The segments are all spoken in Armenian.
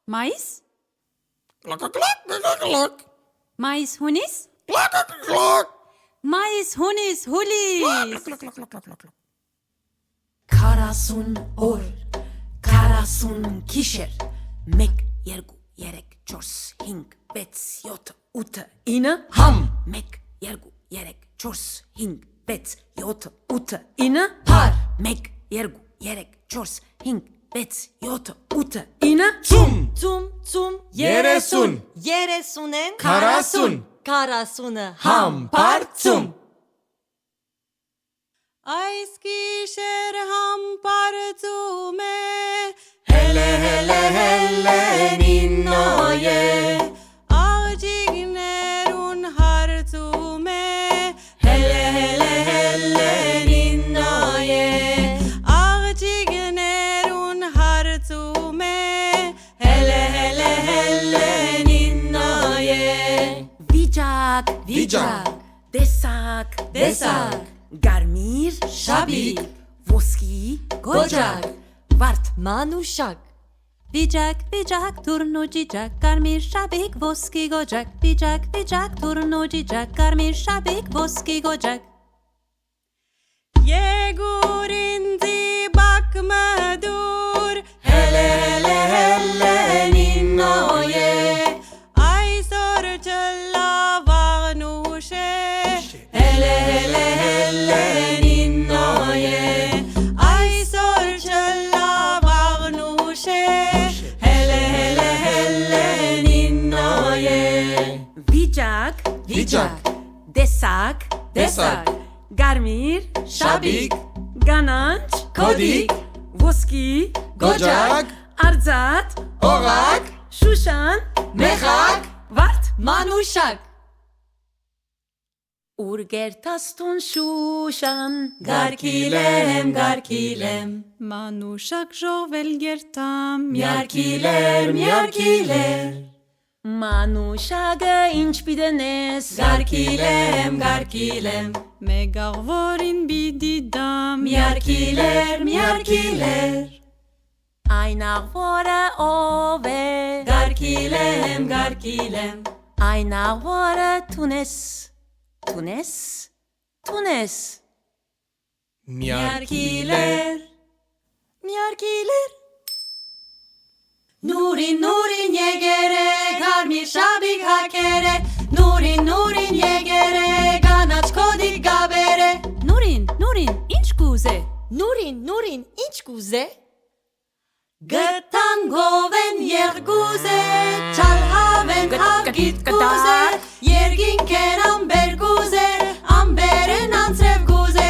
Mais? Mais հունիս? Mais հունիս հուլիս 40 օր 40 գիշեր 1 2 3 4 5 6 7 8 9 համ 1 2 3 4 5 6 7 8 9 հար 1 2 3 4 5 6 7 8 9 Ծում երեսուն են Կարասունը Համբարձում Այս գիշեր համբարձում է Հելե նինոյե Աղջիկներուն հարցում է Հելե նինոյե Աղջիկներուն հարցում է Հելե նինոյե Վիճակ Տեսակ Գարմիր Շաբիկ Ոսկի Գոջակ Վարդ Մանուշակ Վիճակ թուրն ու ջիջակ Կարմիր շաբիկ ոսկի գոջակ Վիճակ թուրն ու ջիջակ Կարմիր շաբիկ ոսկի գոջակ Եգուր ինձի բակ մդուր Հելե նինոյե Այսօր չլավաղնուշ է Հելե նինոյե Այսօր չլավաղնուշ է Հելե նինոյե Վիճակ Տեսակ Գարմիր Շաբիկ Գանանչ Կոդիկ Ոսկի Գոջակ Արձատ Օղակ Շուշան Մեխակ Վարդ Մանուշակ Ուրգերտաստուն Շուշան Գարքիլեմ Մանուշակ ժովել գերտամ Միարկիլեր Մանուշագը ինչ պիտենես Գարքիլեմ Մեկ աղվորին բիդի դամ Միարկիլեր Այն աղվորը ով է Գարքիլեմ Այն աղվորը Թունես Միարկիլեր Նուրին եգերը Գարմիր շաբիկ հակերը Նուրին եգերը Գանաչ կոդիկ գաբերը Նուրին ինչ կուզե Նուրին ինչ կուզե Գտան գովեն եղգուզե Չալհավեն հավգիտ կուզե Երգինքեն ամբեր գուզե Ամբերեն անցրև գուզե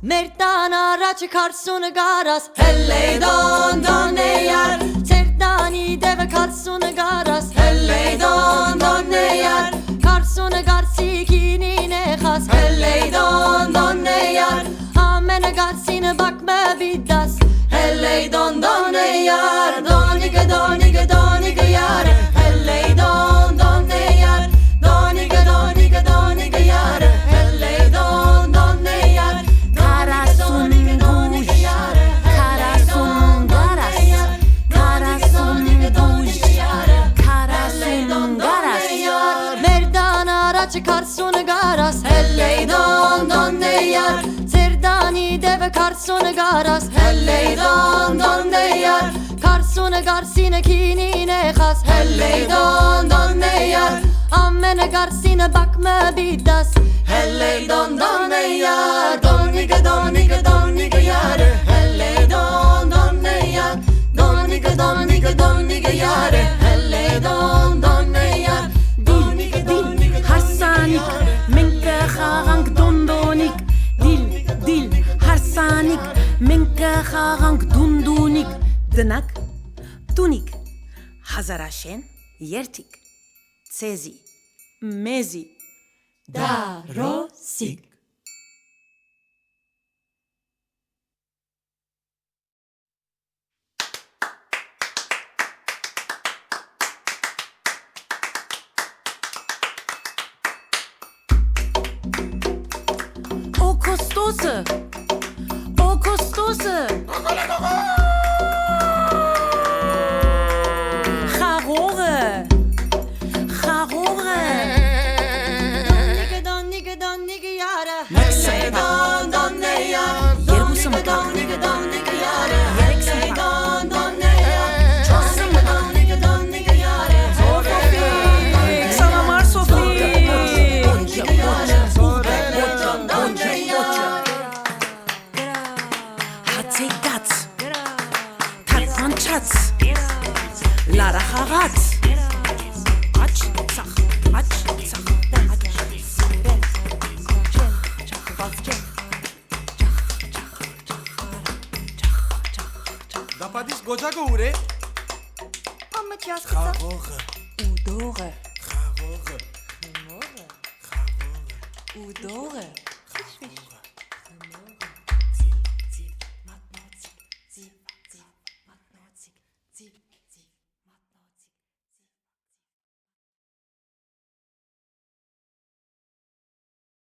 Մեր տան առաջը 40 գարաս Հելեյ դոն է յար Ձեր տանի դևը 40 գարաս Հելեյ դոն է յար 40 գարսիկին է խաս Հելեյ դոն է յար Ամենը գարսինը բակ մը բիդաս Հելեյ դոն է յար Դոնիգը յար Հելեյ դոն է յար Դոնիգը յար Հելեյ դոն է յար Կարասուն գուշ Կարասուն գարաս Կարասուն գուշ Կարասուն գարաս Մեր տան առաջը 40 գարաս Հելեյ դոն է յար Ձեր տանի դևը 40 գարաս Հելեյ դոն է յար 40 գարսինը քինին է խաս Հելեյ դոն է յար Ամենը գարսինը բակ մը բիդաս Հելեյ դոն է յար Դոնիգը յար Հելեյ դոն է յար Դոնիգը յար Հելեյ դոն է յար Դիլ հարսանիկ Մենք խաղանք դոնդոնիկ Դիլ հարսանիկ Մենք խաղանք դունդունիկ Դնակ տունիկ, հազարաշեն, երթիկ, ցեզի, մեզի, Դարոսիկ օքոստոսը, օքոստոսը, խաղողը, խաղողը, Donniga donniga yara երկուսը մտան, երեք սմպան, չորսը մտան, սալամար սոֆի, հացեգած, թարփանչած, լարախաղած, աչ ծախ, աչ ծախ, Դապադիս գոջակը ուր է։ Amma çaskısa Խաղողը, Ուդողը խաղողը, Ուդողը